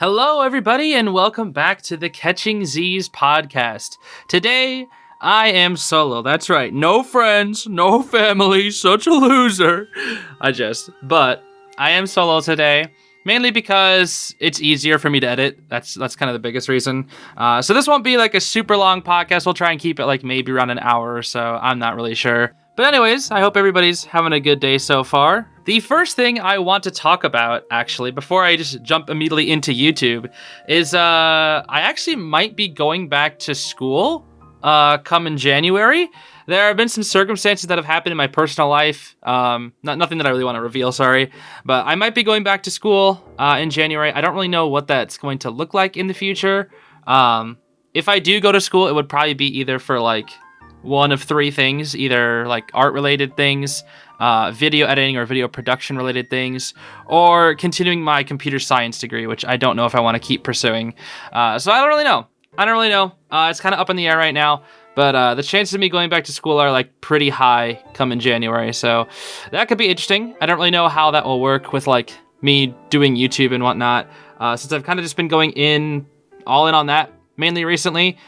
Hello, everybody, and welcome back to the Catching Zeez podcast. Today, I am solo. That's right. No friends, no family, such a loser. But I am solo today, mainly because it's easier for me to edit. That's kind of the biggest reason. So this won't be like a super long podcast. We'll try and keep it like maybe around an hour or so. I'm not really sure. But anyways, I hope everybody's having a good day so far. The first thing I want to talk about, actually, before I just jump immediately into YouTube, is I actually might be going back to school come in January. There have been some circumstances that have happened in my personal life. Nothing that I really want to reveal, sorry. But I might be going back to school in January. I don't really know what that's going to look like in the future. If I do go to school, it would probably be either for like one of three things, either like art-related things, video editing or video production-related things, or continuing my computer science degree, which I don't know if I want to keep pursuing. So I don't really know. It's kind of up in the air right now, but the chances of me going back to school are like pretty high come in January, so that could be interesting. I don't really know how that will work with like me doing YouTube and whatnot, since I've kind of just been going all in on that mainly recently.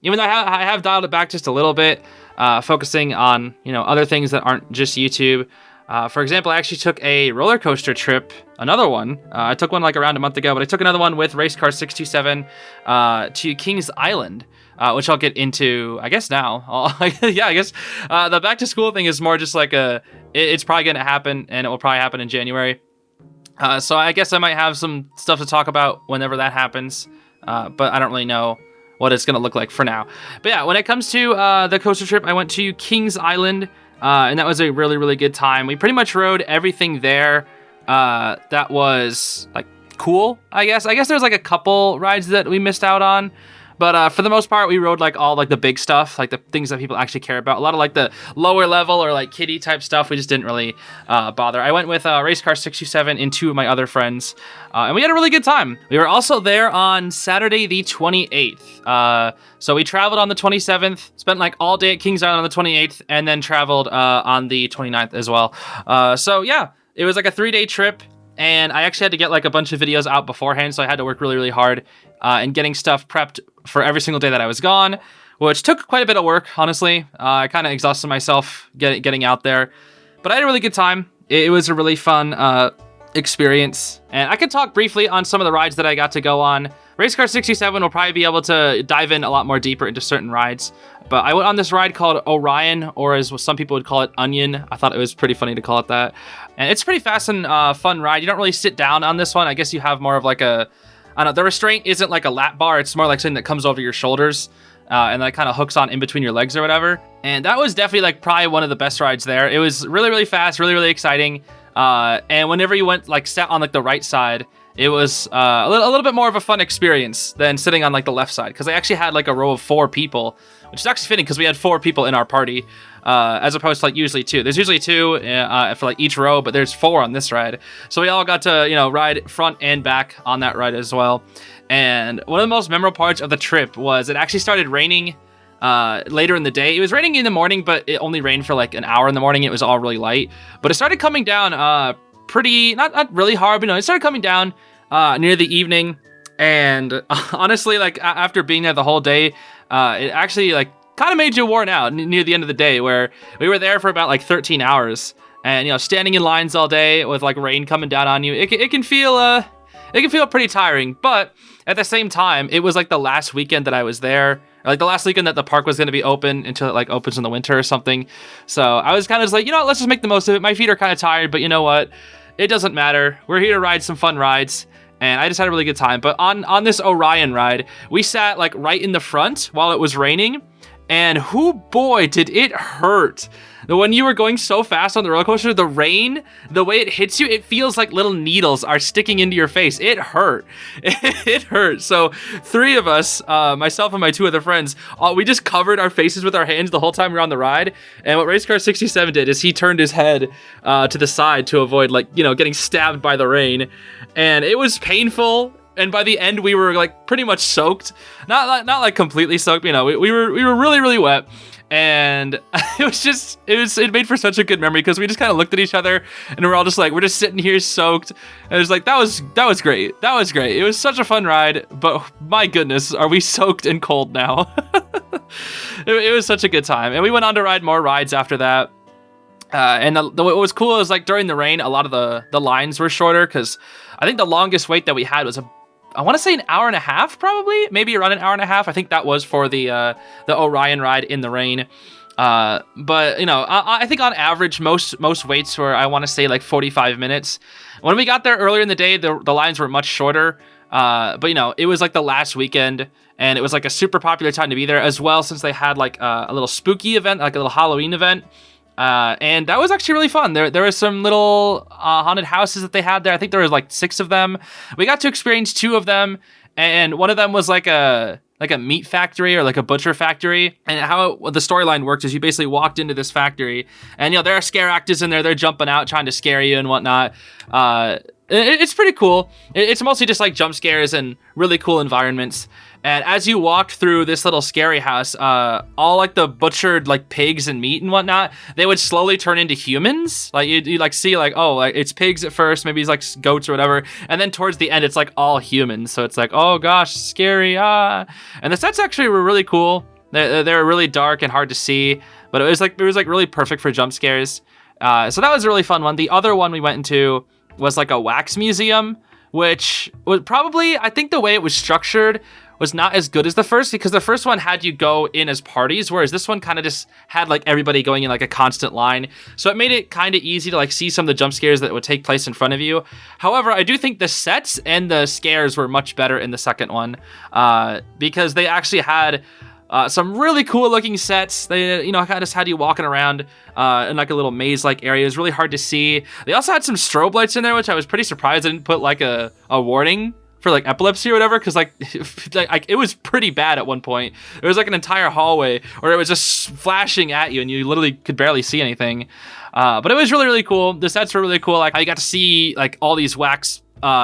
Even though I have dialed it back just a little bit, focusing on, other things that aren't just YouTube. For example, I actually took a roller coaster trip, another one. I took one like around a month ago, but I took another one with Racecar 627 to Kings Island, which I'll get into, I guess, now. The back to school thing is more just like it's probably going to happen, and it will probably happen in January. So I guess I might have some stuff to talk about whenever that happens, but I don't really know what it's going to look like for now. But yeah, when it comes to the coaster trip, I went to Kings Island, and that was a really, really good time. We pretty much rode everything there that was like cool, I guess. I guess there's like a couple rides that we missed out on, but for the most part, we rode like all like the big stuff, like the things that people actually care about. A lot of like the lower level or like kiddie type stuff, we just didn't really bother. I went with Racecar 627 and two of my other friends, and we had a really good time. We were also there on Saturday the 28th. So we traveled on the 27th, spent like all day at Kings Island on the 28th, and then traveled on the 29th as well. So yeah, it was like a 3-day trip. And I actually had to get like a bunch of videos out beforehand, so I had to work really, really hard in getting stuff prepped for every single day that I was gone, which took quite a bit of work, honestly. I kind of exhausted myself getting out there, but I had a really good time. It was a really fun experience, and I could talk briefly on some of the rides that I got to go on. Racecar 67 will probably be able to dive in a lot more deeper into certain rides, but I went on this ride called Orion, or as some people would call it, Onion. I thought it was pretty funny to call it that. And it's a pretty fast and fun ride. You don't really sit down on this one. I guess you have more of like I don't know, the restraint isn't like a lap bar. It's more like something that comes over your shoulders and that kind of hooks on in between your legs or whatever. And that was definitely like probably one of the best rides there. It was really, really fast, really, really exciting. And whenever you went like sat on like the right side, it was a little bit more of a fun experience than sitting on like the left side, because I actually had like a row of 4 people, which is actually fitting because we had 4 people in our party, as opposed to like usually 2. There's usually 2 for like each row, but there's 4 on this ride. So we all got to ride front and back on that ride as well. And one of the most memorable parts of the trip was it actually started raining later in the day. It was raining in the morning, but it only rained for like an hour in the morning. It was all really light, but it started coming down pretty not really hard, but it started coming down near the evening. And honestly, like after being there the whole day, it actually like kind of made you worn out near the end of the day, where we were there for about like 13 hours, and standing in lines all day with like rain coming down on you, it can feel pretty tiring. But at the same time, it was like the last weekend that I was there, like the last weekend that the park was going to be open until it like opens in the winter or something. So I was kind of just like, let's just make the most of it. My feet are kind of tired, but you know what? It doesn't matter. We're here to ride some fun rides. And I just had a really good time. But on this Orion ride, we sat like right in the front while it was raining. And boy, did it hurt. When you were going so fast on the roller coaster, the rain, the way it hits you, it feels like little needles are sticking into your face. It hurt. It hurt. So 3 of us, myself and my 2 other friends, we just covered our faces with our hands the whole time we were on the ride. And what Racecar 67 did is he turned his head to the side to avoid getting stabbed by the rain. And it was painful. And by the end, we were like pretty much soaked. Not like completely soaked, we were really, really wet. And it made for such a good memory because we just kind of looked at each other and we're all just like, we're just sitting here soaked. And it was like, that was great. That was great. It was such a fun ride, but my goodness, are we soaked and cold now? It was such a good time. And we went on to ride more rides after that. And what was cool is like during the rain, a lot of the lines were shorter because I think the longest wait that we had was I want to say an hour and a half, probably, maybe around an hour and a half. I think that was for the Orion ride in the rain. But you know, I think on average, most waits were, I want to say, like 45 minutes. When we got there earlier in the day, the lines were much shorter. But you know, it was like the last weekend, and it was like a super popular time to be there as well, since they had like a little spooky event, like a little Halloween event. And that was actually really fun. There were some little haunted houses that they had there. I think there was like 6 of them. We got to experience 2 of them, and one of them was like a meat factory or like a butcher factory. And how the storyline worked is you basically walked into this factory, and you know there are scare actors in there. They're jumping out, trying to scare you and whatnot. It's pretty cool. It's mostly just like jump scares and really cool environments. And as you walked through this little scary house, all like the butchered like pigs and meat and whatnot, they would slowly turn into humans. Like you like see like, oh, like it's pigs at first, maybe it's like goats or whatever, and then towards the end it's like all humans. So it's like, oh gosh, scary. And the sets actually were really cool. They were really dark and hard to see, but it was like really perfect for jump scares. So that was a really fun one. The other one we went into was like a wax museum, which was probably, I think the way it was structured was not as good as the first, because the first one had you go in as parties, whereas this one kind of just had like everybody going in like a constant line. So it made it kind of easy to like see some of the jump scares that would take place in front of you. However, I do think the sets and the scares were much better in the second one, because they actually had some really cool looking sets. They, you know, kind of just had you walking around in like a little maze like area. It was really hard to see. They also had some strobe lights in there, which I was pretty surprised they didn't put like a warning for like epilepsy or whatever, because like it was pretty bad at one point. There was like an entire hallway where it was just flashing at you and you literally could barely see anything. But it was really, really cool. The sets were really cool. Like how you got to see like all these wax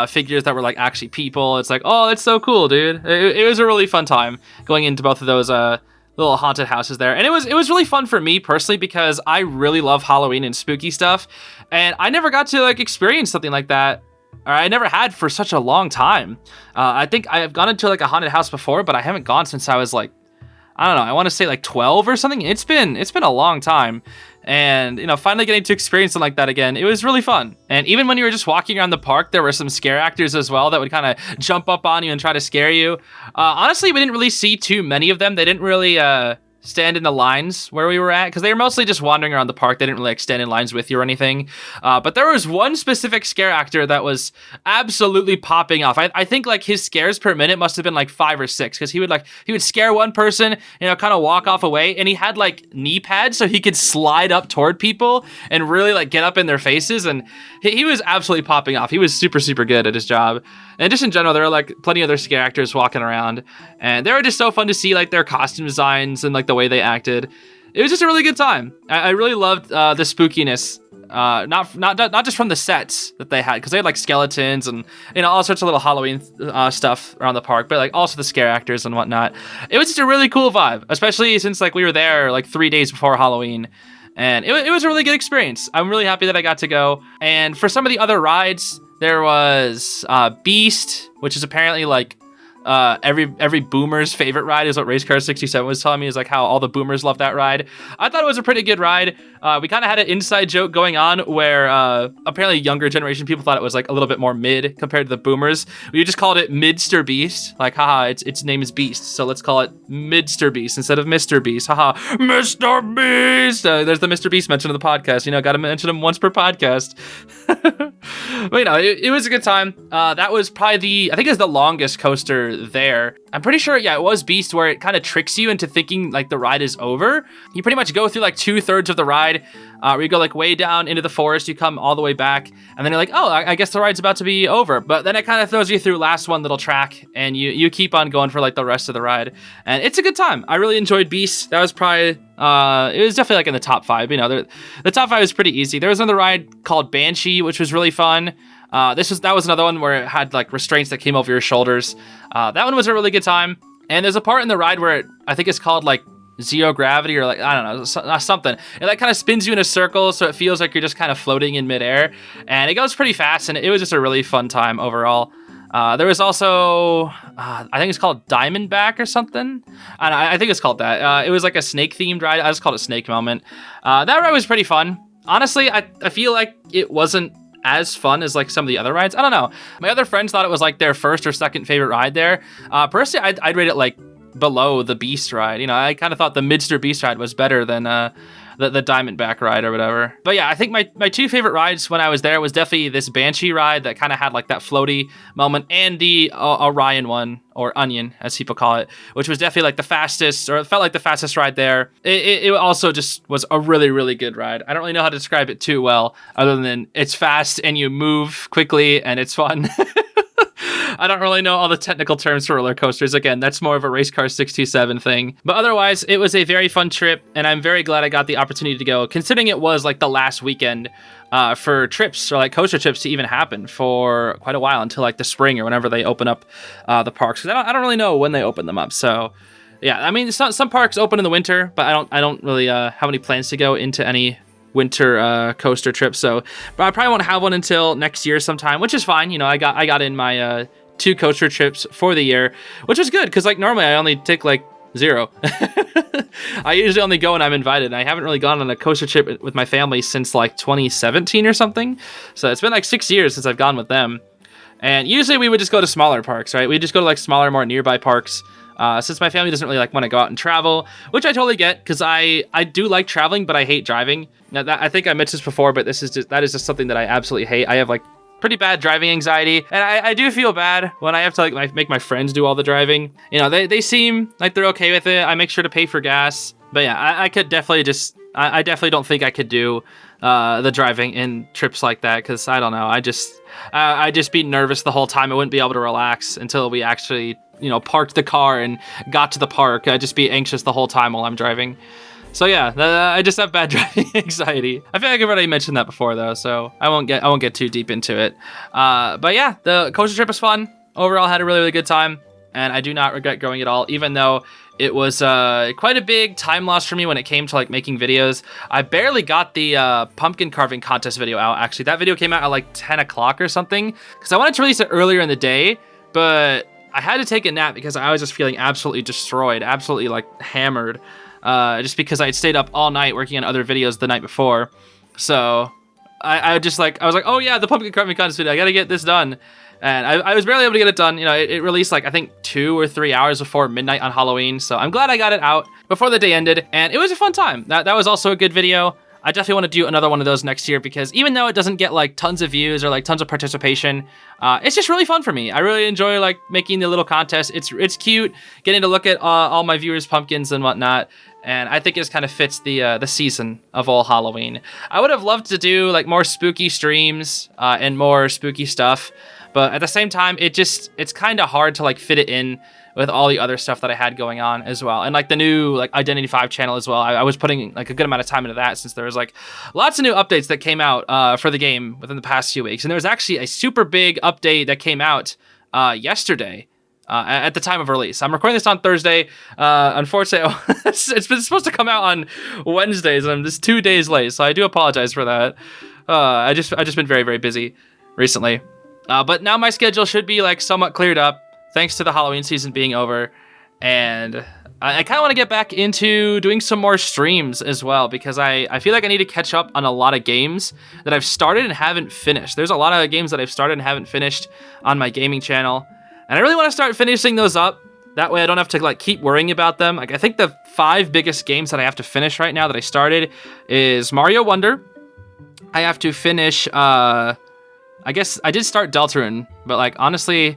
figures that were like actually people. It's like, oh, it's so cool, dude. It was a really fun time going into both of those little haunted houses there. And it was really fun for me personally, because I really love Halloween and spooky stuff, and I never got to like experience something like that, or I never had for such a long time. I think I have gone into like a haunted house before, but I haven't gone since I was like, I don't know, I want to say like 12 or something. It's been a long time. And, you know, finally getting to experience something like that again, it was really fun. And even when you were just walking around the park, there were some scare actors as well that would kind of jump up on you and try to scare you. Honestly, we didn't really see too many of them. They didn't really stand in the lines where we were at, because they were mostly just wandering around the park. They didn't really like stand in lines with you or anything. But there was one specific scare actor that was absolutely popping off. I think like his scares per minute must have been like 5 or 6, because he would scare one person, you know, kind of walk off away, and he had like knee pads so he could slide up toward people and really like get up in their faces, and he was absolutely popping off. He was super, super good at his job. And just in general, there were like plenty of other scare actors walking around, and they were just so fun to see like their costume designs and like the way they acted. It was just a really good time. I really loved the spookiness, not just from the sets that they had, because they had like skeletons and, you know, all sorts of little Halloween stuff around the park, but like also the scare actors and whatnot. It was just a really cool vibe, especially since like we were there like 3 days before Halloween. And it was a really good experience. I'm really happy that I got to go. And for some of the other rides, there was Beast, which is apparently like every boomer's favorite ride, is what Racecar 67 was telling me, is like how all the boomers love that ride. I thought it was a pretty good ride. We kind of had an inside joke going on where apparently younger generation people thought it was like a little bit more mid compared to the boomers. We just called it Midster Beast. Like, haha, its name is Beast, so let's call it Midster Beast instead of Mr. Beast. Haha, Mr. Beast! There's the Mr. Beast mention of the podcast. You know, gotta mention him once per podcast. But, you know, it was a good time. That was probably I think it was the longest coaster there. I'm pretty sure, yeah, it was Beast, where it kind of tricks you into thinking like the ride is over. You pretty much go through like 2/3 of the ride, where you go like way down into the forest, you come all the way back, and then you're like, oh, I guess the ride's about to be over. But then it kind of throws you through last one little track, and you keep on going for like the rest of the ride. And it's a good time. I really enjoyed Beast. That was probably, it was definitely like in the top 5. You know, the top 5 is pretty easy. There was another ride called Banshee, which was really fun. That was another one where it had like restraints that came over your shoulders. That one was a really good time. And there's a part in the ride where I think it's called like zero gravity, or like, I don't know, something. It like kind of spins you in a circle, so it feels like you're just kind of floating in midair, and it goes pretty fast, and it was just a really fun time overall. There was also, I think it's called Diamondback or something. I think it's called that. It was like a snake themed ride. I just called it Snake Moment. That ride was pretty fun. Honestly, I feel like it wasn't as fun as like some of the other rides. I don't know. My other friends thought it was like their first or second favorite ride there. Personally, I'd rate it like below the Beast ride. You know, I kind of thought the Midster Beast ride was better than the Diamondback ride or whatever. But yeah, I think my two favorite rides when I was there was definitely this Banshee ride that kind of had like that floaty moment, and the Orion one, or Onion as people call it, which was definitely like the fastest, or it felt like the fastest ride there. It also just was a really, really good ride. I don't really know how to describe it too well, other than it's fast and you move quickly and it's fun. I don't really know all the technical terms for roller coasters. Again, that's more of a Race Car 627 thing. But otherwise, it was a very fun trip, and I'm very glad I got the opportunity to go, considering it was like the last weekend for trips, or like coaster trips, to even happen for quite a while, until like the spring or whenever they open up the parks. Because I don't really know when they open them up. So yeah, I mean, some parks open in the winter, but I don't really have any plans to go into any winter coaster trip. So but I probably won't have one until next year sometime, which is fine. You know, I got in my 2 coaster trips for the year, which was good, because like normally I only take like 0. I usually only go when I'm invited. I haven't really gone on a coaster trip with my family since like 2017 or something. So it's been like 6 years since I've gone with them. And usually we would just go to smaller parks, right? We just go to like smaller, more nearby parks. Since my family doesn't really like want to go out and travel, which I totally get, because I do like traveling, but I hate driving. Now, I think I mentioned this before, but that is just something that I absolutely hate. I have like pretty bad driving anxiety, and I do feel bad when I have to like make my friends do all the driving. You know, they seem like they're okay with it. I make sure to pay for gas, but yeah, I could definitely I definitely don't think I could do the driving in trips like that, because I don't know, I'd just be nervous the whole time. I wouldn't be able to relax until we actually, you know, parked the car and got to the park. I'd just be anxious the whole time while I'm driving. So yeah, I just have bad driving anxiety. I feel like I've already mentioned that before though, so I won't get too deep into it. But yeah, the coaster trip was fun. Overall, had a really, really good time, and I do not regret going at all, even though it was quite a big time loss for me when it came to like making videos. I barely got the pumpkin carving contest video out. Actually, that video came out at like 10 o'clock or something, because I wanted to release it earlier in the day, but I had to take a nap because I was just feeling absolutely destroyed, absolutely like hammered. Just because I had stayed up all night working on other videos the night before. So I was like, oh yeah, the pumpkin carving contest video, I gotta get this done. And I was barely able to get it done. You know, it released like, I think 2 or 3 hours before midnight on Halloween. So I'm glad I got it out before the day ended, and it was a fun time. That was also a good video. I definitely want to do another one of those next year, because even though it doesn't get like tons of views or like tons of participation, it's just really fun for me. I really enjoy like making the little contest. It's cute getting to look at all my viewers' pumpkins and whatnot. And I think it just kind of fits the season of all Halloween. I would have loved to do like more spooky streams and more spooky stuff, but at the same time, it's kind of hard to like fit it in with all the other stuff that I had going on as well. And like the new like Identity 5 channel as well. I was putting like a good amount of time into that, since there was like lots of new updates that came out for the game within the past few weeks. And there was actually a super big update that came out yesterday. At the time of release. I'm recording this on Thursday. Unfortunately, it's been supposed to come out on Wednesdays, and I'm just 2 days late, so I do apologize for that. I just been very, very busy recently. But now my schedule should be like somewhat cleared up, thanks to the Halloween season being over, and I kind of want to get back into doing some more streams as well, because I feel like I need to catch up on a lot of games that I've started and haven't finished. There's a lot of games that I've started and haven't finished on my gaming channel, and I really want to start finishing those up. That way I don't have to like keep worrying about them. Like, I think the 5 biggest games that I have to finish right now that I started is Mario Wonder. I have to finish, I guess I did start Deltarune, but like I honestly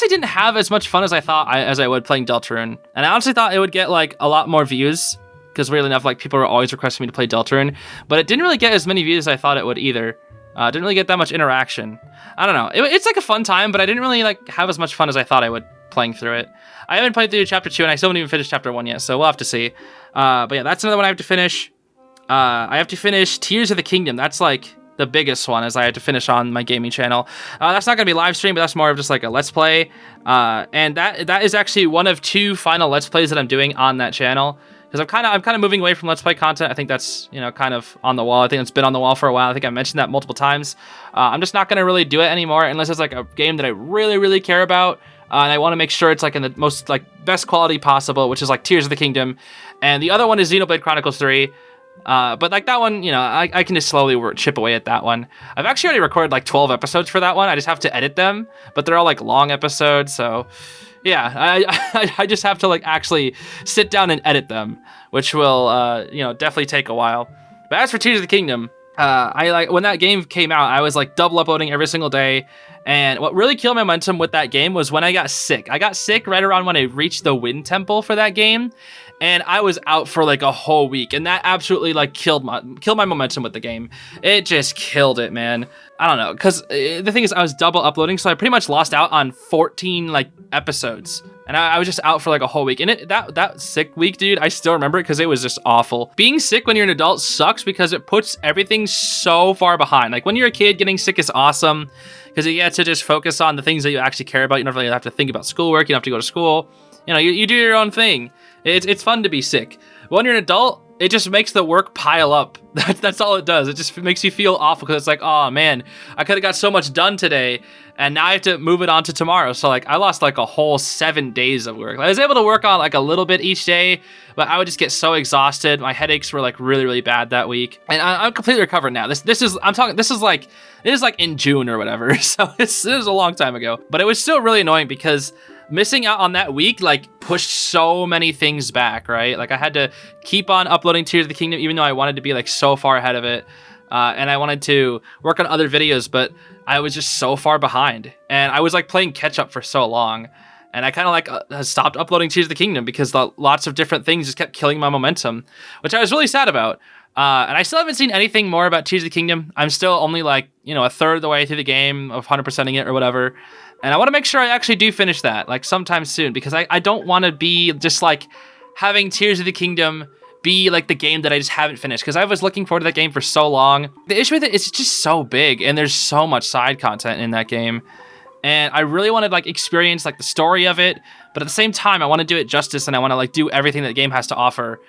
didn't have as much fun as I thought as I would playing Deltarune. And I honestly thought it would get like a lot more views, because weirdly enough, like people were always requesting me to play Deltarune, but it didn't really get as many views as I thought it would either. Didn't really get that much interaction. I don't know. It's like a fun time, but I didn't really like have as much fun as I thought I would playing through it. I haven't played through chapter 2, and I still haven't even finished chapter 1 yet, so we'll have to see. But yeah, that's another one I have to finish. I have to finish Tears of the Kingdom. That's like the biggest one, as I had to finish on my gaming channel. That's not going to be live stream, but that's more of just like a let's play. And that is actually one of 2 final let's plays that I'm doing on that channel, because I'm kind of moving away from Let's Play content. I think that's, you know, kind of on the wall. I think it's been on the wall for a while. I think I mentioned that multiple times. I'm just not going to really do it anymore unless it's like a game that I really, really care about. And I want to make sure it's like in the most like best quality possible, which is like Tears of the Kingdom. And the other one is Xenoblade Chronicles 3. But like that one, you know, I can just slowly chip away at that one. I've actually already recorded like 12 episodes for that one. I just have to edit them, but they're all like long episodes. So yeah, I just have to like actually sit down and edit them, which will, you know, definitely take a while. But as for Tears of the Kingdom, I like when that game came out, I was like double uploading every single day. And what really killed my momentum with that game was when I got sick. I got sick right around when I reached the Wind Temple for that game. And I was out for like a whole week, and that absolutely like killed my momentum with the game. It just killed it, man. I don't know, because the thing is, I was double uploading, so I pretty much lost out on 14 like episodes, and I was just out for like a whole week. And that sick week, dude, I still remember it because it was just awful. Being sick when you're an adult sucks because it puts everything so far behind. Like when you're a kid, getting sick is awesome because you get to just focus on the things that you actually care about. You don't really have to think about schoolwork. You don't have to go to school. You know, you do your own thing. It's fun to be sick. But when you're an adult, it just makes the work pile up. That's all it does. It just makes you feel awful because it's like, oh man, I could have got so much done today, and now I have to move it on to tomorrow. So like, I lost like a whole 7 days of work. I was able to work on like a little bit each day, but I would just get so exhausted. My headaches were like really, really bad that week, and I'm completely recovered now. This is like in June or whatever. So this is a long time ago, but it was still really annoying because missing out on that week like pushed so many things back, right? Like I had to keep on uploading Tears of the Kingdom even though I wanted to be like so far ahead of it, and I wanted to work on other videos, but I was just so far behind, and I was like playing catch up for so long, and I kind of like stopped uploading Tears of the Kingdom because lots of different things just kept killing my momentum, which I was really sad about. And I still haven't seen anything more about Tears of the Kingdom. I'm still only like, you know, a third of the way through the game of 100%ing it or whatever. And I want to make sure I actually do finish that like sometime soon, because I don't want to be just like having Tears of the Kingdom be like the game that I just haven't finished, because I was looking forward to that game for so long. The issue with it is it's just so big and there's so much side content in that game. And I really want to like experience like the story of it, but at the same time, I want to do it justice and I want to like do everything that the game has to offer.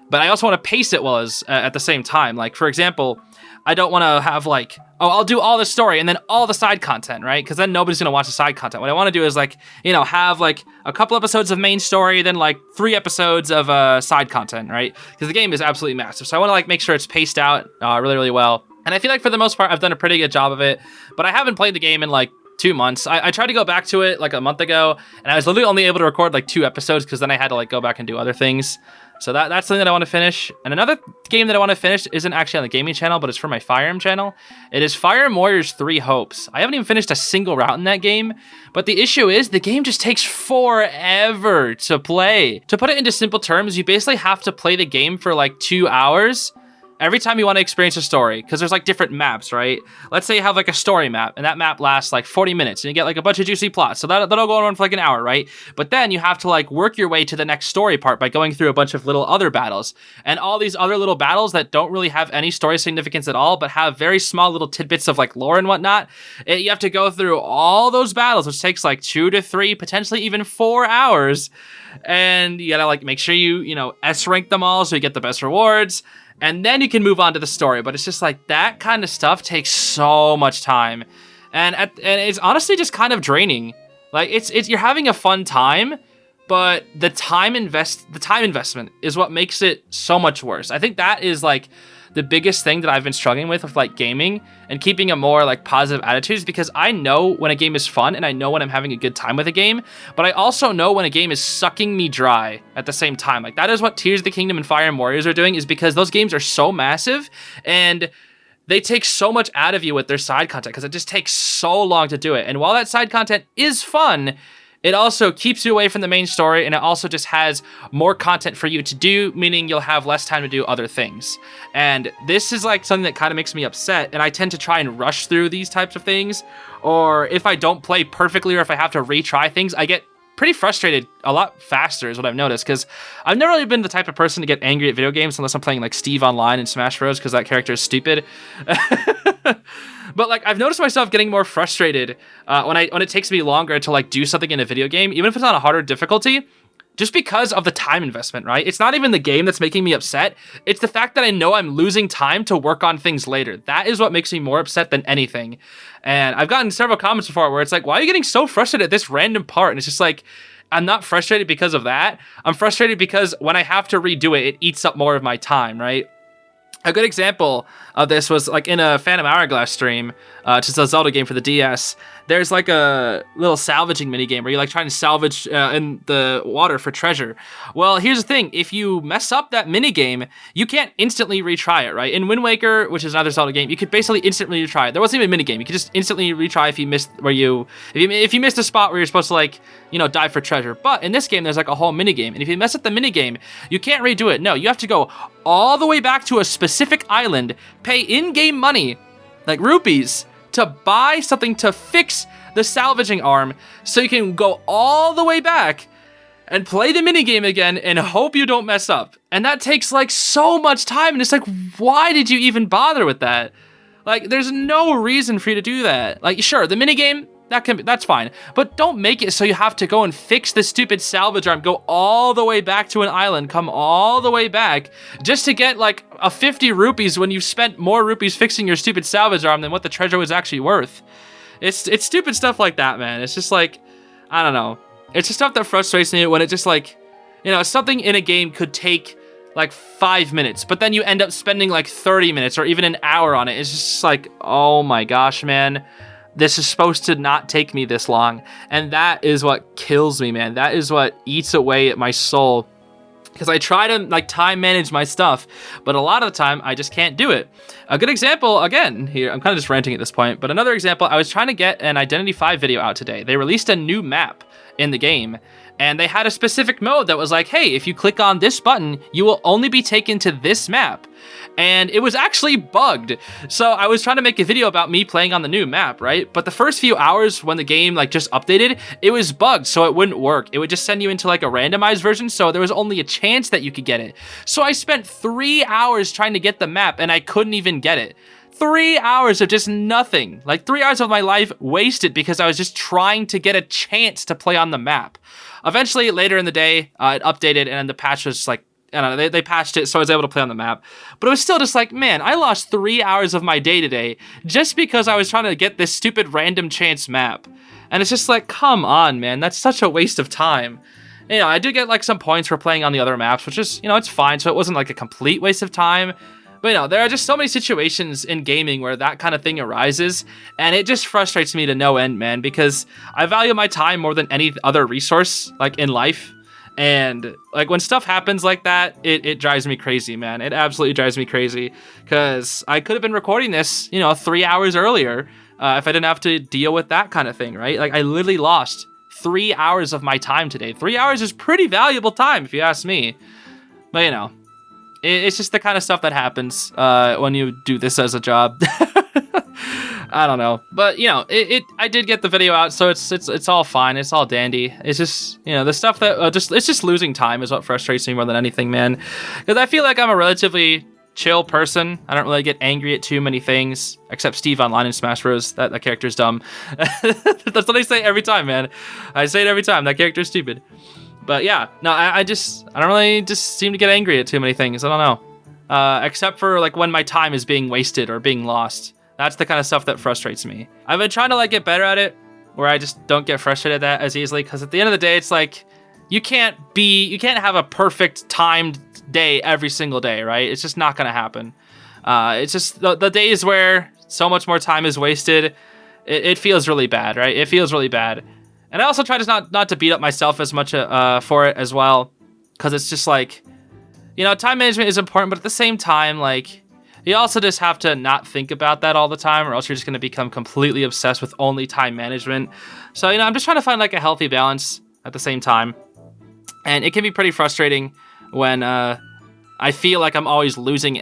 But I also want to pace it well as at the same time. Like, for example, I don't want to have like, oh, I'll do all the story and then all the side content, right? Because then nobody's going to watch the side content. What I want to do is like, you know, have like a couple episodes of main story, then like 3 episodes of side content, right? Because the game is absolutely massive. So I want to like make sure it's paced out really, really well. And I feel like for the most part, I've done a pretty good job of it, but I haven't played the game in like 2 months. I tried to go back to it like a month ago, and I was literally only able to record like 2 episodes because then I had to like go back and do other things. So that's something that I want to finish. And another game that I want to finish isn't actually on the gaming channel, but it's for my Fire Emblem channel. It is Fire Emblem Warriors 3 Hopes. I haven't even finished a single route in that game, but the issue is the game just takes forever to play. To put it into simple terms, you basically have to play the game for like 2 hours every time you want to experience a story, because there's like different maps, right? Let's say you have like a story map, and that map lasts like 40 minutes, and you get like a bunch of juicy plots, so that'll go on for like an hour, right? But then you have to like work your way to the next story part by going through a bunch of little other battles, and all these other little battles that don't really have any story significance at all, but have very small little tidbits of like lore and whatnot. You have to go through all those battles, which takes like 2 to 3, potentially even 4 hours, and you gotta like make sure you know, S rank them all so you get the best rewards. And then you can move on to the story, but it's just like that kind of stuff takes so much time, and it's honestly just kind of draining. Like it's you're having a fun time, but the time investment is what makes it so much worse. I think that is like the biggest thing that I've been struggling with like gaming and keeping a more like positive attitude, is because I know when a game is fun and I know when I'm having a good time with a game, but I also know when a game is sucking me dry at the same time. Like that is what Tears of the Kingdom and Fire Emblem Warriors are doing, is because those games are so massive and they take so much out of you with their side content, because it just takes so long to do it. And while that side content is fun, it also keeps you away from the main story, and it also just has more content for you to do, meaning you'll have less time to do other things. And this is like something that kind of makes me upset, and I tend to try and rush through these types of things, or if I don't play perfectly or if I have to retry things, I get pretty frustrated a lot faster is what I've noticed, because I've never really been the type of person to get angry at video games unless I'm playing like Steve Online in Smash Bros, because that character is stupid. But like I've noticed myself getting more frustrated when it takes me longer to like do something in a video game, even if it's on a harder difficulty. just because of the time investment, right? It's not even the game that's making me upset. It's the fact that I know I'm losing time to work on things later. That is what makes me more upset than anything. And I've gotten several comments before where it's like, why are you getting so frustrated at this random part? And it's just like, I'm not frustrated because of that. I'm frustrated because when I have to redo it, it eats up more of my time, right? A good example of this was like in a Phantom Hourglass stream, just a Zelda game for the DS. There's like a little salvaging minigame where you're like trying to salvage in the water for treasure. Well, here's the thing. If you mess up that minigame, you can't instantly retry it, right? In Wind Waker, which is another Zelda game, you could basically instantly retry it. There wasn't even a minigame. You could just instantly retry if you missed if you missed a spot where you're supposed to like, dive for treasure. But in this game, there's like a whole minigame. And if you mess up the minigame, you can't redo it. No, you have to go all the way back to a specific island, pay in-game money, like rupees, to buy something to fix the salvaging arm so you can go all the way back and play the minigame again and hope you don't mess up. And that takes like so much time, and it's like, why did you even bother with that? Like, there's no reason for you to do that. Like, sure, the minigame, that's fine, but don't make it so you have to go and fix the stupid salvage arm, go all the way back to an island, come all the way back just to get like a 50 rupees when you've spent more rupees fixing your stupid salvage arm than what the treasure was actually worth. It's stupid stuff like that, man. It's just like, I don't know. It's just stuff that frustrates me when it just like, something in a game could take like 5 minutes, but then you end up spending like 30 minutes or even an hour on it. It's just like, oh my gosh, man. This is supposed to not take me this long. And that is what kills me, man. That is what eats away at my soul. Because I try to like time manage my stuff, but a lot of the time I just can't do it. A good example, again, here, I'm kind of just ranting at this point, but another example, I was trying to get an Identity 5 video out today. They released a new map in the game, and they had a specific mode that was like, hey, if you click on this button, you will only be taken to this map. And it was actually bugged. So I was trying to make a video about me playing on the new map, right? But the first few hours when the game like just updated, it was bugged, so it wouldn't work. It would just send you into like a randomized version, so there was only a chance that you could get it. So I spent 3 hours trying to get the map, and I couldn't even get it. 3 hours of just nothing. Like 3 hours of my life wasted because I was just trying to get a chance to play on the map. Eventually, later in the day, it updated, and the patch was like, I don't know, they patched it, so I was able to play on the map. But it was still just like, man, I lost 3 hours of my day today just because I was trying to get this stupid random chance map. And it's just like, come on, man, that's such a waste of time. I did get like some points for playing on the other maps, which is, it's fine, so it wasn't like a complete waste of time. But there are just so many situations in gaming where that kind of thing arises, and it just frustrates me to no end, man, because I value my time more than any other resource, like in life. And like when stuff happens like that, it drives me crazy, man. It absolutely drives me crazy because I could have been recording this, 3 hours earlier if I didn't have to deal with that kind of thing, right? Like I literally lost 3 hours of my time today. 3 hours is pretty valuable time if you ask me. But it's just the kind of stuff that happens when you do this as a job. I don't know, but I did get the video out, so it's all fine. It's all dandy. It's just the stuff that it's just losing time is what frustrates me more than anything, man. Because I feel like I'm a relatively chill person. I don't really get angry at too many things, except Steve Online in Smash Bros. That character's dumb. That's what I say every time, man. I say it every time. That character's stupid. But yeah, no, I don't really just seem to get angry at too many things. I don't know, except for like when my time is being wasted or being lost. That's the kind of stuff that frustrates me. I've been trying to like get better at it, where I just don't get frustrated at that as easily. Because at the end of the day, it's like you can't have a perfect timed day every single day, right? It's just not gonna happen. It's just the days where so much more time is wasted. It feels really bad, right? It feels really bad. And I also try to not to beat up myself as much for it as well, because it's just like, time management is important, but at the same time, like, you also just have to not think about that all the time, or else you're just going to become completely obsessed with only time management. So, I'm just trying to find like a healthy balance at the same time. And it can be pretty frustrating when I feel like I'm always losing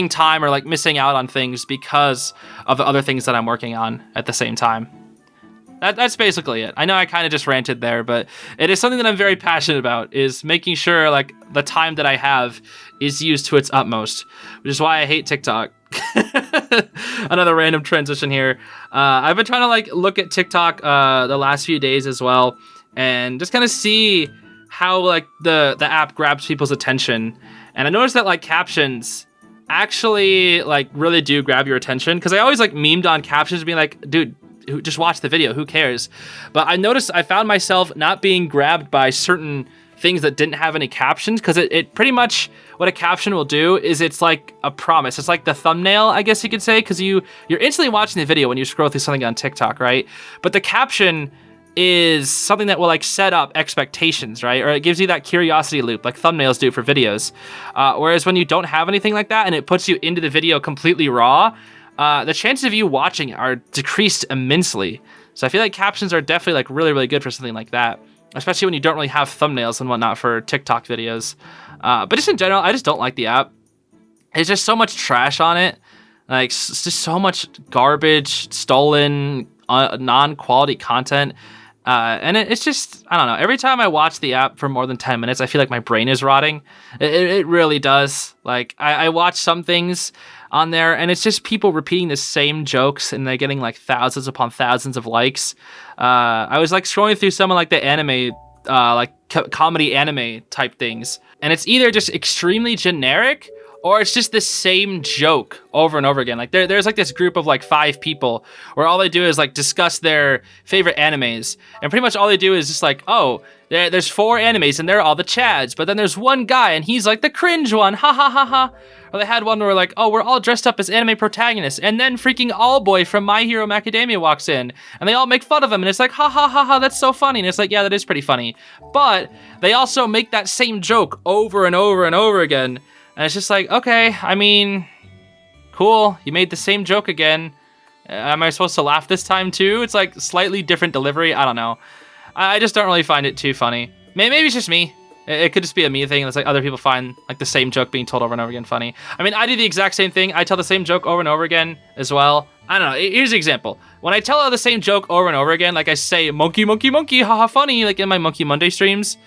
time or like missing out on things because of the other things that I'm working on at the same time. That's basically it. I know I kind of just ranted there, but it is something that I'm very passionate about, is making sure like the time that I have is used to its utmost, which is why I hate TikTok. Another random transition here. I've been trying to like look at TikTok the last few days as well, and just kind of see how like the app grabs people's attention. And I noticed that like captions actually like really do grab your attention, because I always like memed on captions being like, dude, just watch the video, who cares? But I found myself not being grabbed by certain things that didn't have any captions, because it pretty much, what a caption will do is it's like a promise. It's like the thumbnail, I guess you could say, because you're instantly watching the video when you scroll through something on TikTok, right? But the caption is something that will like set up expectations, right? Or it gives you that curiosity loop like thumbnails do for videos. Whereas when you don't have anything like that and it puts you into the video completely raw, the chances of you watching are decreased immensely. So I feel like captions are definitely like really, really good for something like that, especially when you don't really have thumbnails and whatnot for TikTok videos. But just in general, I just don't like the app. There's just so much trash on it. Like, it's just so much garbage, stolen, non-quality content. And it's just, I don't know. Every time I watch the app for more than 10 minutes, I feel like my brain is rotting. It really does. Like, I watch some things on there, and it's just people repeating the same jokes, and they're getting like thousands upon thousands of likes. I was like scrolling through some of like the anime, comedy anime type things, and it's either just extremely generic, or it's just the same joke over and over again. Like there's like this group of like 5 people where all they do is like discuss their favorite animes. And pretty much all they do is just like, oh, there's 4 animes and they're all the Chads. But then there's one guy and he's like the cringe one. Ha ha ha ha. Or they had one where like, oh, we're all dressed up as anime protagonists. And then freaking All Boy from My Hero Macadamia walks in and they all make fun of him. And it's like, ha ha ha ha, that's so funny. And it's like, yeah, that is pretty funny. But they also make that same joke over and over and over again. And it's just like, okay, I mean, cool. You made the same joke again. Am I supposed to laugh this time too? It's like slightly different delivery. I don't know. I just don't really find it too funny. Maybe it's just me. It could just be a me thing. It's like other people find like the same joke being told over and over again funny. I mean, I do the exact same thing. I tell the same joke over and over again as well. I don't know. Here's an example. When I tell the same joke over and over again, like I say, monkey, monkey, monkey, haha, funny, like in my Monkey Monday streams.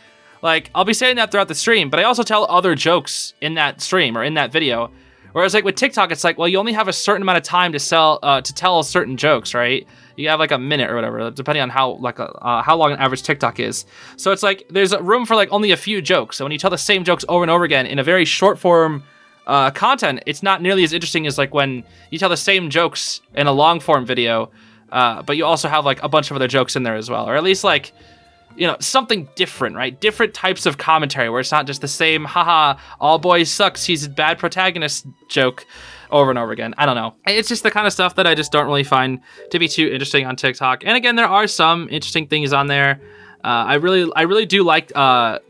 Like, I'll be saying that throughout the stream, but I also tell other jokes in that stream or in that video. Whereas, like, with TikTok, it's like, well, you only have a certain amount of time to tell certain jokes, right? You have, like, a minute or whatever, depending on how long an average TikTok is. So it's like, there's room for, like, only a few jokes. So when you tell the same jokes over and over again in a very short-form content, it's not nearly as interesting as, like, when you tell the same jokes in a long-form video, but you also have, like, a bunch of other jokes in there as well. Or at least, like, you know, something different, right? Different types of commentary where it's not just the same, haha, All Boy sucks, he's a bad protagonist joke over and over again. I don't know. It's just the kind of stuff that I just don't really find to be too interesting on TikTok. And again, there are some interesting things on there. I really do like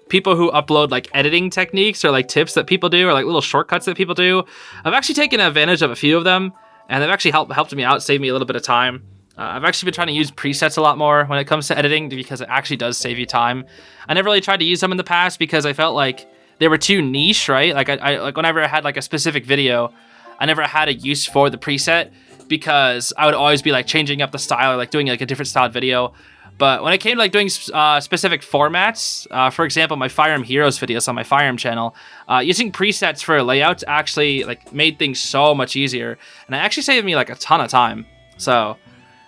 people who upload like editing techniques or like tips that people do or like little shortcuts that people do. I've actually taken advantage of a few of them, and they've actually helped me out, saved me a little bit of time. I've actually been trying to use presets a lot more when it comes to editing because it actually does save you time. I never really tried to use them in the past because I felt like they were too niche, right? Like I like whenever I had like a specific video, I never had a use for the preset because I would always be like changing up the style or like doing like a different styled video. But when it came to like doing specific formats, for example, my Fire Emblem Heroes videos on my Fire Emblem channel, using presets for layouts actually like made things so much easier, and it actually saved me like a ton of time. So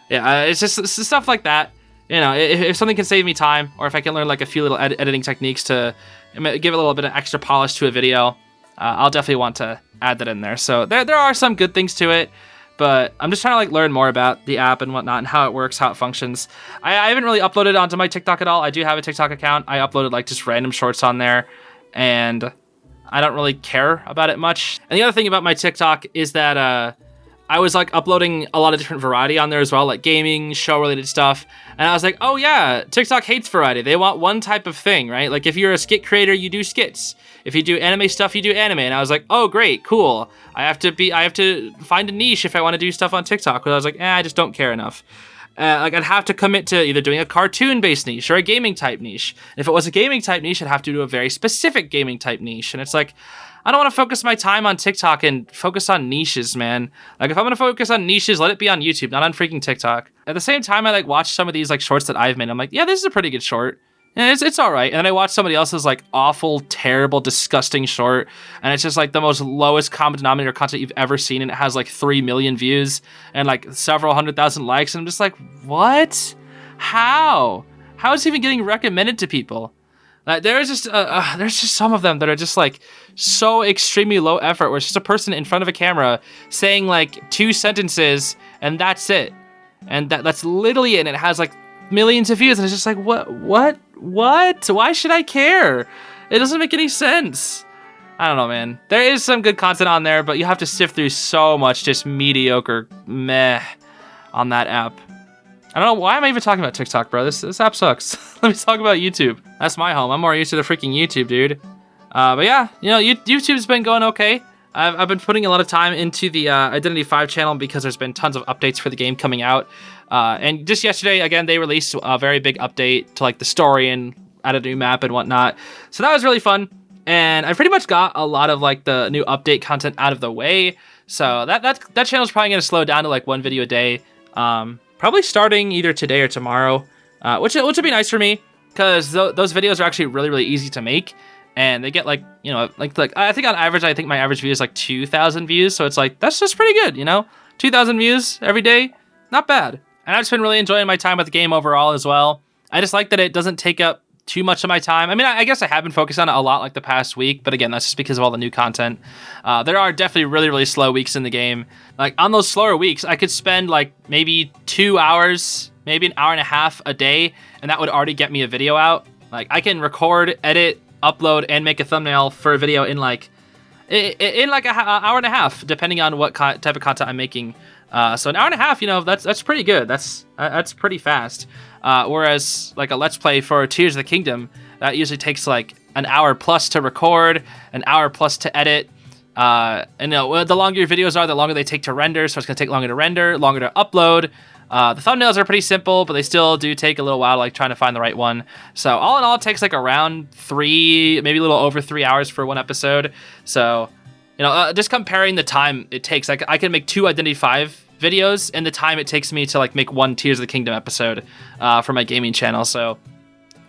yeah, it's just stuff like that. You know, if something can save me time, or if I can learn like a few little editing techniques to give a little bit of extra polish to a video, I'll definitely want to add that in there. So there are some good things to it, but I'm just trying to like learn more about the app and whatnot and how it works, how it functions. I haven't really uploaded onto my TikTok at all. I do have a TikTok account. I uploaded like just random shorts on there, and I don't really care about it much. And the other thing about my TikTok is that I was like uploading a lot of different variety on there as well, like gaming, show related stuff. And I was like, oh yeah, TikTok hates variety. They want one type of thing, right? Like if you're a skit creator, you do skits. If you do anime stuff, you do anime. And I was like, oh great, cool. I have to find a niche if I want to do stuff on TikTok. Because I was like, I just don't care enough. Like I'd have to commit to either doing a cartoon-based niche or a gaming type niche. And if it was a gaming type niche, I'd have to do a very specific gaming type niche. And it's like, I don't want to focus my time on TikTok and focus on niches, man. Like if I'm going to focus on niches, let it be on YouTube, not on freaking TikTok. At the same time, I like watch some of these like shorts that I've made. I'm like, yeah, this is a pretty good short. And it's all right. And then I watch somebody else's like awful, terrible, disgusting short. And it's just like the most lowest common denominator content you've ever seen. And it has like 3 million views and like several 100,000 likes. And I'm just like, what? How? How is it even getting recommended to people? There's just some of them that are just like so extremely low effort, where it's just a person in front of a camera saying like 2 sentences and that's it, and that's literally it. And it has like millions of views, and it's just like what? Why should I care? It doesn't make any sense. I don't know, man. There is some good content on there, but you have to sift through so much just mediocre meh on that app. I don't know, why am I even talking about TikTok, bro? This app sucks. Let me talk about YouTube. That's my home. I'm more used to the freaking YouTube, dude. But yeah, YouTube's been going okay. I've been putting a lot of time into the Identity V channel because there's been tons of updates for the game coming out. And just yesterday, again, they released a very big update to like the story and added a new map and whatnot. So that was really fun. And I pretty much got a lot of like the new update content out of the way. So that channel's probably gonna slow down to like 1 video a day. Probably starting either today or tomorrow, which would be nice for me, because those videos are actually really, really easy to make, and they get like, I think on average, I think my average view is like 2,000 views, so it's like, that's just pretty good, 2,000 views every day, not bad. And I've just been really enjoying my time with the game overall as well. I just like that it doesn't take up too much of my time. I mean, I guess I have been focused on it a lot like the past week, but again, that's just because of all the new content. There are definitely really, really slow weeks in the game. Like on those slower weeks, I could spend like maybe 2 hours, maybe an hour and a half a day, and that would already get me a video out. Like I can record, edit, upload, and make a thumbnail for a video in like an hour and a half, depending on what type of content I'm making. So an hour and a half, that's pretty good. That's pretty fast. Whereas like a Let's Play for Tears of the Kingdom, that usually takes like an hour plus to record, an hour plus to edit. And the longer your videos are, the longer they take to render. So it's gonna take longer to render, longer to upload. The thumbnails are pretty simple, but they still do take a little while, like trying to find the right one. So all in all, it takes like around 3, maybe a little over 3 hours for one episode. So, just comparing the time it takes, like I can make 2 Identity V videos and the time it takes me to like make 1 Tears of the Kingdom episode for my gaming channel. So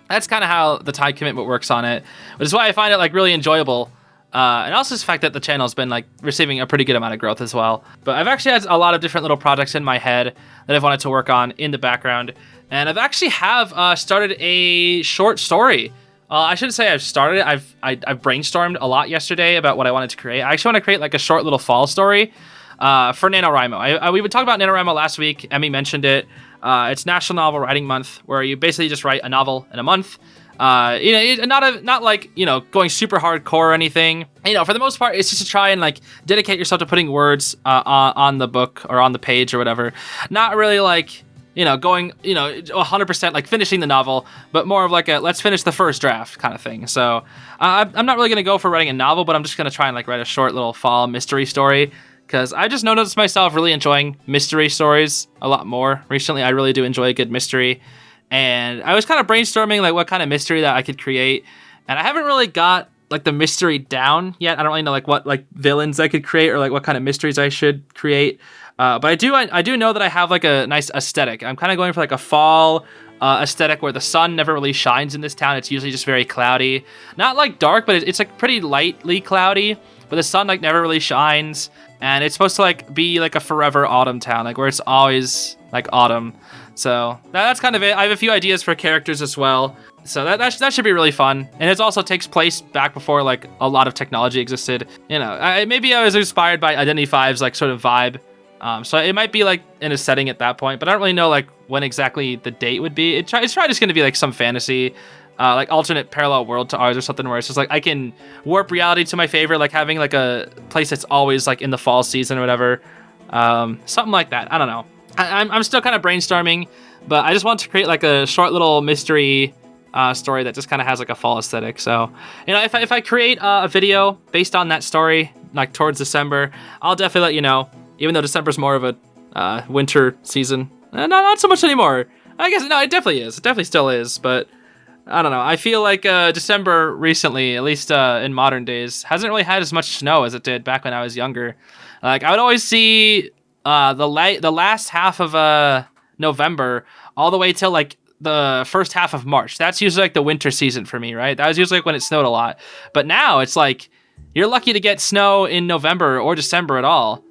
that's kind of how the time commitment works on it, which is why I find it like really enjoyable. And also the fact that the channel's been like receiving a pretty good amount of growth as well. But I've actually had a lot of different little projects in my head that I've wanted to work on in the background. And I've actually started a short story. I shouldn't say I've started it. I've brainstormed a lot yesterday about what I wanted to create. I actually want to create like a short little fall story for NaNoWriMo. We would talk about NaNoWriMo last week. Emmy mentioned it. It's National Novel Writing Month, where you basically just write a novel in a month. Not like, going super hardcore or anything. For the most part, it's just to try and like dedicate yourself to putting words on the book or on the page or whatever. Not really like, going, 100% like finishing the novel, but more of like a let's finish the first draft kind of thing. So I'm not really going to go for writing a novel, but I'm just going to try and like write a short little fall mystery story, because I just noticed myself really enjoying mystery stories a lot more recently. I really do enjoy a good mystery. And I was kind of brainstorming like what kind of mystery that I could create, and I haven't really got like the mystery down yet. I don't really know like what like villains I could create or like what kind of mysteries I should create. But I do know that I have like a nice aesthetic. I'm kind of going for like a fall aesthetic where the sun never really shines in this town. It's usually just very cloudy, not like dark, but it's like pretty lightly cloudy. But the sun like never really shines, and it's supposed to like be like a forever autumn town, like where it's always like autumn. So that's kind of it. I have a few ideas for characters as well. So that should be really fun. And it also takes place back before like a lot of technology existed. Maybe I was inspired by Identity V's like sort of vibe. So it might be like in a setting at that point, but I don't really know like when exactly the date would be. It's probably just going to be like some fantasy, like alternate parallel world to ours or something, where it's just like I can warp reality to my favor, like having like a place that's always like in the fall season or whatever. Something like that. I don't know. I'm still kind of brainstorming, but I just want to create like a short little mystery story that just kind of has like a fall aesthetic. So, if I create a video based on that story, like towards December, I'll definitely let you know, even though December's more of a winter season. Not so much anymore. I guess, no, it definitely is. It definitely still is, but I don't know. I feel like December recently, at least in modern days, hasn't really had as much snow as it did back when I was younger. Like, I would always see the last half of November all the way till like the first half of March. That's usually like the winter season for me, right? That was usually like when it snowed a lot. But now it's like you're lucky to get snow in November or December at all.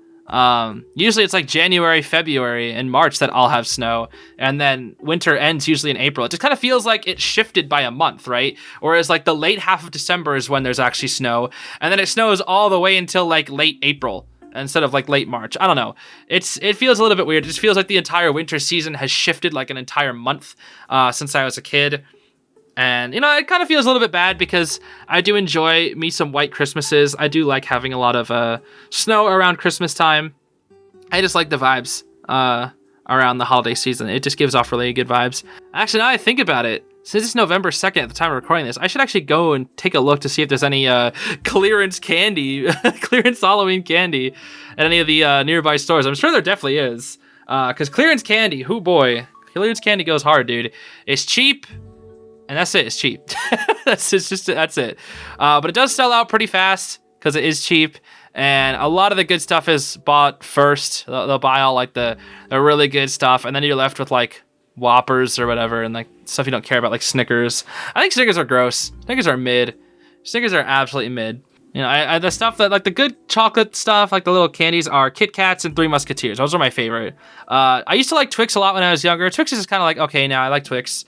Usually it's like January, February, and March that I'll have snow, and then winter ends usually in April. It just kind of feels like it shifted by a month, right? Whereas like the late half of December is when there's actually snow, and then it snows all the way until like late April instead of like late March. I don't know. It feels a little bit weird. It just feels like the entire winter season has shifted like an entire month since I was a kid. And, you know, it kind of feels a little bit bad because I do enjoy me some white Christmases. I do like having a lot of snow around Christmas time. I just like the vibes around the holiday season. It just gives off really good vibes. Actually, now I think about it, since it's November 2nd at the time of recording this, I should actually go and take a look to see if there's any clearance candy, clearance Halloween candy at any of the nearby stores. I'm sure there definitely is. Because clearance candy, hoo boy, clearance candy goes hard, dude. It's cheap. And that's it. It's cheap. That's it. But it does sell out pretty fast because it is cheap. And a lot of the good stuff is bought first. They'll buy all like the really good stuff, and then you're left with like Whoppers or whatever, and like stuff you don't care about, like Snickers. I think Snickers are gross. Snickers are mid. Snickers are absolutely mid. You know, I the stuff that like the good chocolate stuff, like the little candies, are Kit Kats and Three Musketeers. Those are my favorite. I used to like Twix a lot when I was younger. Twix is kind of like okay now. I like Twix.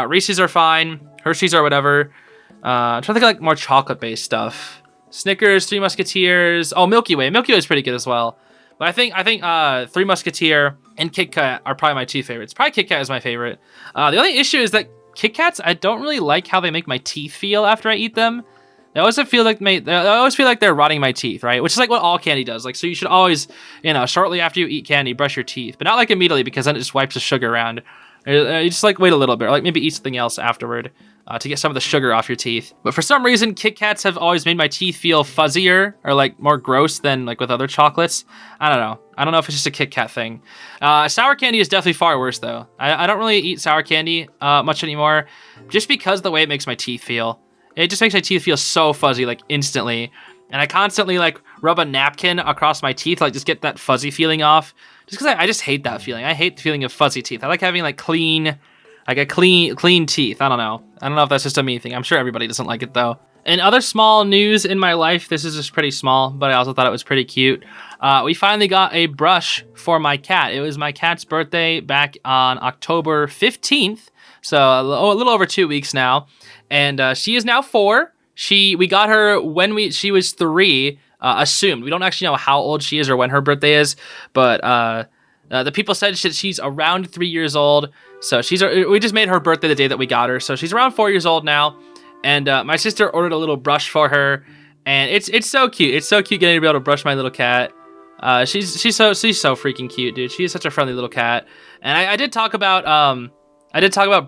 Reese's are fine. Hershey's are whatever. I'm trying to think of like more chocolate-based stuff. Snickers, Three Musketeers. Oh, Milky Way. Milky Way is pretty good as well. But I think Three Musketeer and Kit Kat are probably my two favorites. Probably Kit Kat is my favorite. The only issue is that Kit Kats, I don't really like how they make my teeth feel after I eat them. They always feel like they're rotting my teeth, right? Which is like what all candy does. Like, so you should always, you know, shortly after you eat candy, brush your teeth, but not like immediately because then it just wipes the sugar around. You just like wait a little bit, or like maybe eat something else afterward to get some of the sugar off your teeth. But for some reason, Kit Kats have always made my teeth feel fuzzier or like more gross than like with other chocolates. I don't know. I don't know if it's just a Kit Kat thing. Sour candy is definitely far worse though. I don't really eat sour candy much anymore, just because of the way it makes my teeth feel. It just makes my teeth feel so fuzzy like instantly. And I constantly like rub a napkin across my teeth, like just get that fuzzy feeling off. Just because I just hate that feeling. I hate the feeling of fuzzy teeth. I like having like clean teeth. I don't know if that's just a me thing. I'm sure everybody doesn't like it though. And other small news in my life, this is just pretty small, but I also thought it was pretty cute. We finally got a brush for my cat. It was my cat's birthday back on October 15th. So a little over 2 weeks now. And she is now 4. We got her when she was 3. Assumed. We don't actually know how old she is or when her birthday is, but the people said she's around 3 years old. So we just made her birthday the day that we got her. So she's around 4 years old now. And my sister ordered a little brush for her, and it's so cute. It's so cute getting to be able to brush my little cat. She's so freaking cute, dude. She is such a friendly little cat. And I did talk about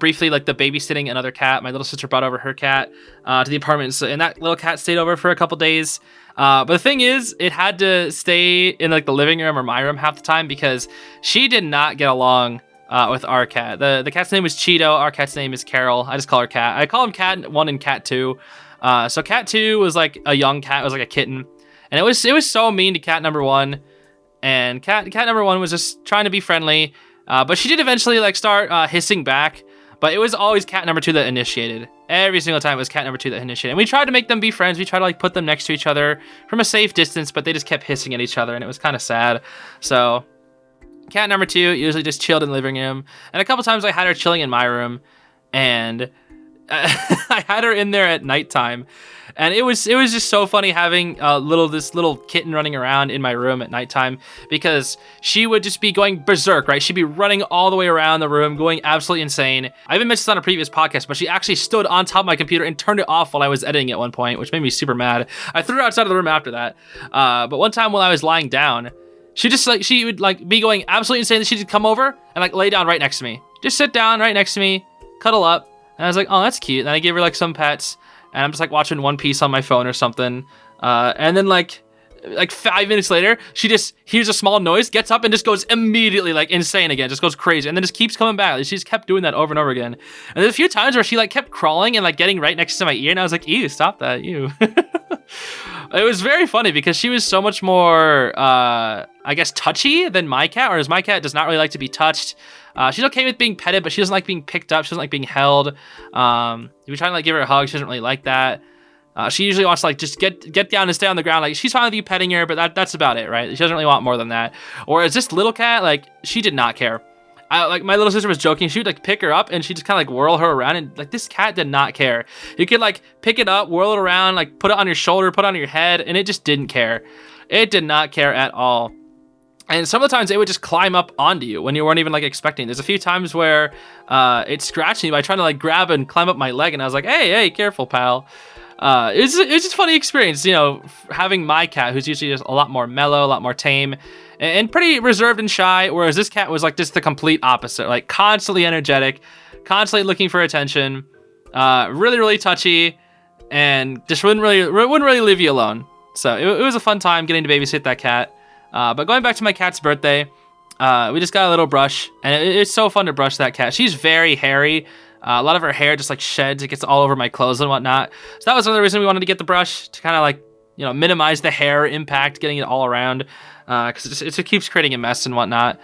briefly like the babysitting another cat. My little sister brought over her cat to the apartment, and that little cat stayed over for a couple days. But the thing is, it had to stay in like the living room or my room half the time because she did not get along with our cat. The cat's name was Cheeto. Our cat's name is Carol. I just call her Cat. I call him Cat 1 and Cat 2. So Cat 2 was like a young cat. It was like a kitten, and it was so mean to Cat number 1. And cat number 1 was just trying to be friendly. But she did eventually like start hissing back. But it was always cat number 2 that initiated. Every single time it was cat number 2 that initiated. And we tried to make them be friends. We tried to like put them next to each other from a safe distance, but they just kept hissing at each other, and it was kind of sad. So cat number 2 usually just chilled in the living room. And a couple times I had her chilling in my room, and I had her in there at nighttime. And it was just so funny having this little kitten running around in my room at nighttime, because she would just be going berserk, right? She'd be running all the way around the room, going absolutely insane. I even mentioned this on a previous podcast, but she actually stood on top of my computer and turned it off while I was editing at one point, which made me super mad. I threw her outside of the room after that. But one time while I was lying down, she would like be going absolutely insane. She'd come over and like lay down right next to me. Just sit down right next to me, cuddle up. And I was like, oh, that's cute. And I gave her like some pets. And I'm just like watching One Piece on my phone or something. And then like 5 minutes later, she just hears a small noise, gets up, and just goes immediately like insane again. Just goes crazy. And then just keeps coming back. She just kept doing that over and over again. And there's a few times where she like kept crawling and like getting right next to my ear. And I was like, ew, stop that, ew. It was very funny because she was so much more, I guess, touchy than my cat. Whereas my cat does not really like to be touched. She's okay with being petted, but she doesn't like being picked up. She doesn't like being held. If we try to like give her a hug, she doesn't really like that. She usually wants to like just get down and stay on the ground. Like she's fine with you petting her, but that's about it, right? She doesn't really want more than that. Whereas this little cat, like she did not care. Like my little sister was joking, she would like pick her up and she just kind of like whirl her around, and like this cat did not care. You could like pick it up, whirl it around, like put it on your shoulder, put it on your head, and it just didn't care. It did not care at all. And some of the times it would just climb up onto you when you weren't even like expecting. There's a few times where it scratched me by trying to like grab and climb up my leg, and I was like, hey, careful, pal. It's just a funny experience, you know, having my cat, who's usually just a lot more mellow, a lot more tame, and pretty reserved and shy, whereas this cat was like just the complete opposite, like constantly energetic, constantly looking for attention, really, really touchy, and just wouldn't really leave you alone. So it was a fun time getting to babysit that cat. But going back to my cat's birthday, we just got a little brush, and it's so fun to brush that cat. She's very hairy. A lot of her hair just like sheds, it gets all over my clothes and whatnot. So that was another reason we wanted to get the brush, to kind of like, you know, minimize the hair impact, getting it all around, because it keeps creating a mess and whatnot.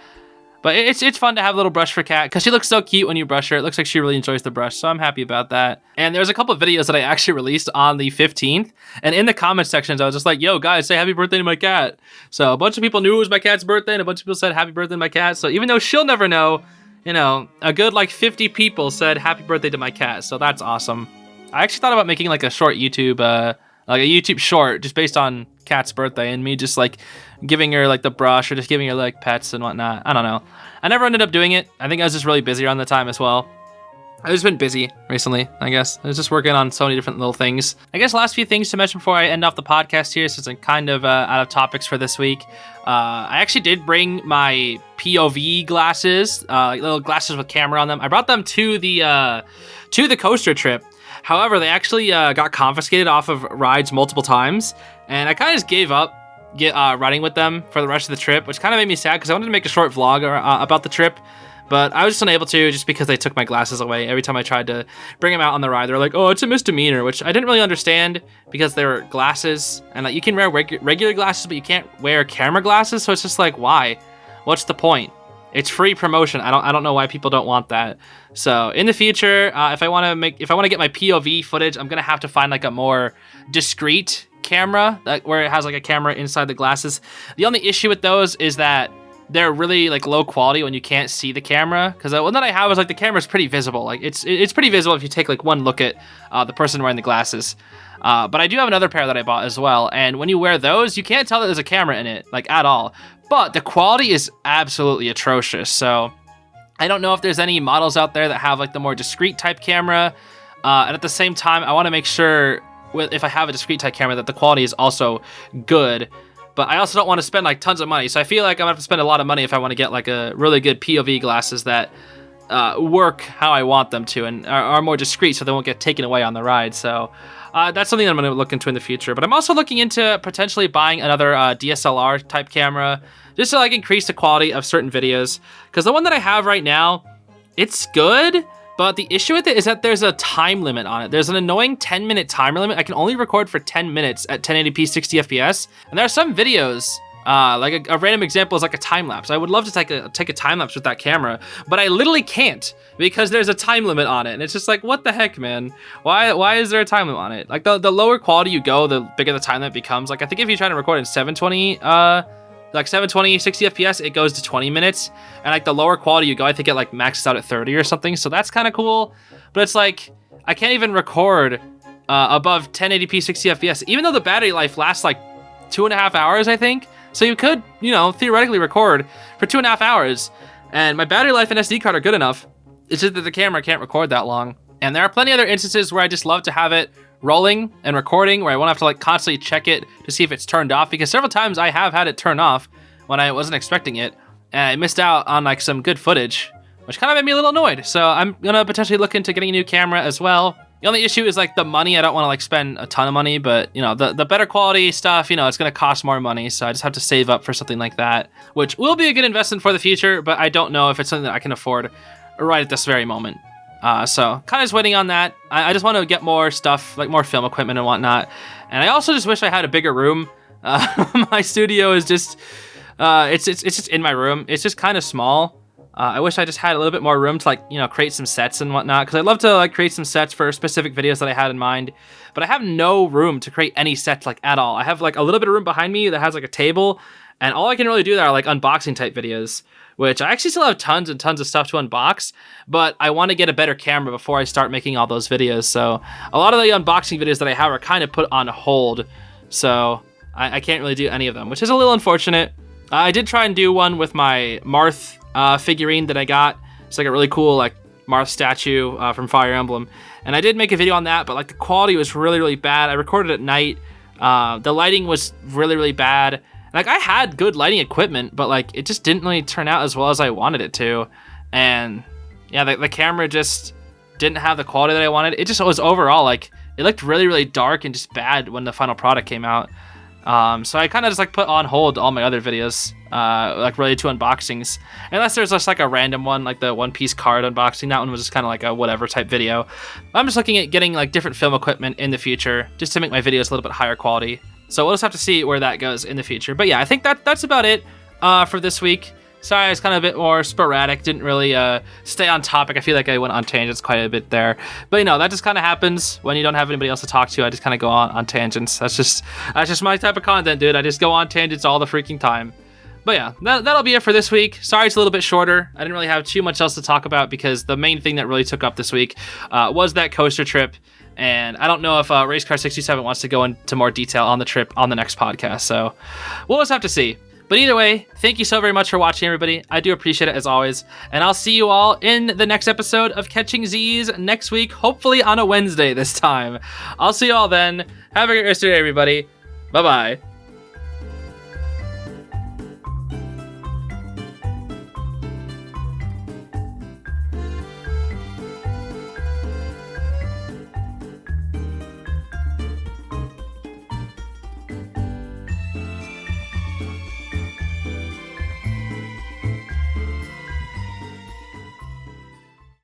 But it's fun to have a little brush for cat, because she looks so cute when you brush her. It looks like she really enjoys the brush, so I'm happy about that. And there's a couple of videos that I actually released on the 15th, and in the comment sections, I was just like, yo, guys, say happy birthday to my cat. So a bunch of people knew it was my cat's birthday, and a bunch of people said happy birthday to my cat. So even though she'll never know, you know, a good like 50 people said happy birthday to my cat, so that's awesome. I actually thought about making like a short YouTube, like a YouTube short just based on Cat's birthday and me just like giving her like the brush or just giving her like pets and whatnot. I don't know. I never ended up doing it. I think I was just really busy around the time as well. I've just been busy recently, I guess. I was just working on so many different little things. I guess last few things to mention before I end off the podcast here, since I'm kind of out of topics for this week. I actually did bring my POV glasses, like little glasses with camera on them. I brought them to the coaster trip. However, they actually got confiscated off of rides multiple times, and I kind of just gave up riding with them for the rest of the trip, which kind of made me sad because I wanted to make a short vlog about the trip. But I was just unable to, just because they took my glasses away. Every time I tried to bring them out on the ride, they're like, oh, it's a misdemeanor, which I didn't really understand because they were glasses. And like, you can wear regular glasses, but you can't wear camera glasses. So it's just like, why? What's the point? It's free promotion. I don't know why people don't want that. So in the future, if I want to get my POV footage, I'm going to have to find like a more discreet camera where it has like a camera inside the glasses. The only issue with those is that they're really like low quality when you can't see the camera, because the one that I have is like the camera's pretty visible. Like it's pretty visible if you take like one look at the person wearing the glasses. But I do have another pair that I bought as well, and when you wear those, you can't tell that there's a camera in it, like at all. But the quality is absolutely atrocious. So I don't know if there's any models out there that have like the more discreet type camera. And at the same time, I want to make sure if I have a discreet type camera that the quality is also good. But I also don't want to spend like tons of money. So I feel like I'm gonna have to spend a lot of money if I want to get like a really good POV glasses that work how I want them to and are more discreet so they won't get taken away on the ride. So that's something that I'm going to look into in the future. But I'm also looking into potentially buying another DSLR type camera just to like increase the quality of certain videos. Because the one that I have right now, it's good. But the issue with it is that there's a time limit on it. There's an annoying 10-minute timer limit. I can only record for 10 minutes at 1080p 60 FPS. And there are some videos, like a random example is like a time lapse. I would love to take a time lapse with that camera, but I literally can't because there's a time limit on it. And it's just like, what the heck, man? Why is there a time limit on it? Like the lower quality you go, the bigger the time limit becomes. Like I think if you try to record in 720, like 720, 60 FPS, it goes to 20 minutes. And like the lower quality you go, I think it like maxes out at 30 or something. So that's kind of cool. But it's like, I can't even record above 1080p 60 FPS, even though the battery life lasts like 2.5 hours, I think. So you could, theoretically record for 2.5 hours. And my battery life and SD card are good enough. It's just that the camera can't record that long. And there are plenty of other instances where I just love to have it rolling and recording, where I won't have to like constantly check it to see if it's turned off, because several times I have had it turn off when I wasn't expecting it, and I missed out on like some good footage, which kind of made me a little annoyed. So I'm gonna potentially look into getting a new camera as well. The only issue is like the money. I don't want to like spend a ton of money, but the better quality stuff, it's gonna cost more money, so I just have to save up for something like that, which will be a good investment for the future, but I don't know if it's something that I can afford right at this very moment. So kind of just waiting on that. I just want to get more stuff, like more film equipment and whatnot. And I also just wish I had a bigger room. My studio is just, it's just in my room. It's just kind of small. I wish I just had a little bit more room to, like, you know, create some sets and whatnot, because I'd love to, like, create some sets for specific videos that I had in mind, but I have no room to create any sets, like, at all. I have, like, a little bit of room behind me that has, like, a table, and all I can really do there are, like, unboxing type videos, which I actually still have tons and tons of stuff to unbox, but I want to get a better camera before I start making all those videos, so a lot of the unboxing videos that I have are kind of put on hold, so I can't really do any of them, which is a little unfortunate. I did try and do one with my Marth figurine that I got. It's like a really cool, like, Marth statue from Fire Emblem, and I did make a video on that, but, like, the quality was really, really bad. I recorded at night. The lighting was really, really bad. Like, I had good lighting equipment, but, like, it just didn't really turn out as well as I wanted it to, and yeah, the camera just didn't have the quality that I wanted. It just was overall, like, it looked really, really dark and just bad when the final product came out. So I kind of just, like, put on hold all my other videos, like, related to unboxings, unless there's just, like, a random one, like the One Piece card unboxing. That one was just kind of like a whatever type video. I'm just looking at getting, like, different film equipment in the future, just to make my videos a little bit higher quality. So we'll just have to see where that goes in the future. But yeah, I think that's about it for this week. Sorry, I was kind of a bit more sporadic. Didn't really stay on topic. I feel like I went on tangents quite a bit there. But, you know, that just kind of happens when you don't have anybody else to talk to. I just kind of go on tangents. That's just my type of content, dude. I just go on tangents all the freaking time. But yeah, that'll be it for this week. Sorry it's a little bit shorter. I didn't really have too much else to talk about because the main thing that really took up this week was that coaster trip. And I don't know if Racecar67 wants to go into more detail on the trip on the next podcast. So we'll just have to see. But either way, thank you so very much for watching, everybody. I do appreciate it as always. And I'll see you all in the next episode of Catching Zeez next week, hopefully on a Wednesday this time. I'll see you all then. Have a great rest of your day, everybody. Bye-bye.